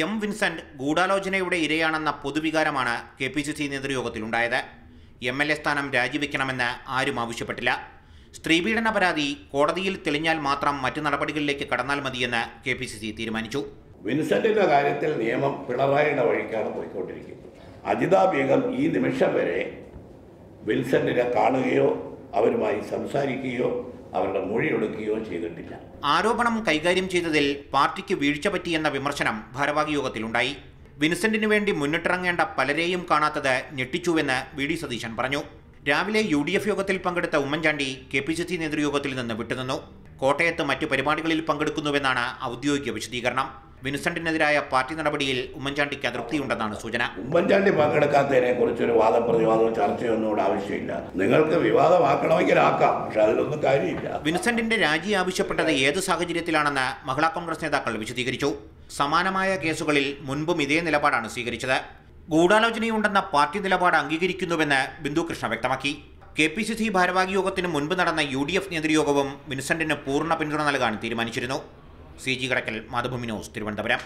M Vincent ഗൂഢാലോചനയുടെ ഇരയാണെന്ന പൊതുവികാരമാണ് KPCC നേതൃയോഗത്തിലുണ്ടായത്. MLA സ്ഥാനം രാജിവെക്കണമെന്ന് ആരും ആവശ്യപ്പെട്ടില്ല. സ്ത്രീപീഡന പരാതി കോടതിയിൽ തെളിഞ്ഞാൽ മാത്രം മറ്റു നടപടികളിലേക്ക് കടന്നാൽ മതിയെന്ന് KPCC തീരുമാനിച്ചു. വിൻസെന്റിന്റെ കാര്യത്തിൽ നിയമം പിണറായിയുടെ വഴിക്കാണ് പോയിക്കൊണ്ടിരിക്കുന്നത്. അജിതാ ബീഗം ഈ നിമിഷം വരെ വിൻസെന്റിനെ കാണുകയോ അവരുമായി സംസാരിക്കുകയോ അവരുടെ മൊഴിയെടുക്കുകയോ ചെയ്തിട്ടില്ല. ആരോപണം കൈകാര്യം ചെയ്തതിൽ പാർട്ടിക്ക് വീഴ്ച പറ്റിയെന്ന വിമർശനം ഭാരവാഹി യോഗത്തിലുണ്ടായി. വിൻസെന്റിനു വേണ്ടി മുന്നിട്ടിറങ്ങേണ്ട പലരെയും കാണാത്തത് ഞെട്ടിച്ചുവെന്ന് VD സതീശൻ പറഞ്ഞു. രാവിലെ UDF യോഗത്തിൽ പങ്കെടുത്ത ഉമ്മൻചാണ്ടി KPCC നേതൃയോഗത്തിൽ നിന്ന് വിട്ടുനിന്നു. കോട്ടയത്ത് മറ്റു പരിപാടികളിൽ പങ്കെടുക്കുന്നുവെന്നാണ് ഔദ്യോഗിക വിശദീകരണം. വിൻസെന്റിനെതിരായ പാർട്ടി നടപടിയിൽ ഉമ്മൻചാണ്ടിക്ക് അതൃപ്തിയുണ്ടെന്നാണ് സൂചന. ഉമ്മൻചാണ്ടി പങ്കെടുക്കാത്തതിനെ കുറിച്ചൊരു വാദപ്രതിവാദവും ചർച്ചയൊന്നും ഇവിടെ ആവശ്യമില്ല. നിങ്ങൾക്ക് വിവാദമാക്കണമെങ്കിൽ ആക്കാം, പക്ഷെ അതിലൊന്നും കാര്യമില്ല. വിൻസെന്റിന്റെ രാജി ആവശ്യപ്പെട്ടത് ഏത് സാഹചര്യത്തിലാണെന്ന് മഹിളാ കോൺഗ്രസ് നേതാക്കൾ വിശദീകരിച്ചു. സമാനമായ കേസുകളിൽ മുൻപും ഇതേ നിലപാടാണ് സ്വീകരിച്ചത്. ഗൂഢാലോചനയുണ്ടെന്ന പാർട്ടി നിലപാട് അംഗീകരിക്കുന്നുവെന്ന് ബിന്ദു കൃഷ്ണ വ്യക്തമാക്കി. KPCC ഭാരവാഹി യോഗത്തിന് മുൻപ് നടന്ന UDF നേതൃയോഗവും വിൻസെന്റിന് പൂർണ്ണ പിന്തുണ നൽകാൻ തീരുമാനിച്ചിരുന്നു. CG കടക്കൽ, മാതൃഭൂമി ന്യൂസ്, തിരുവനന്തപുരം.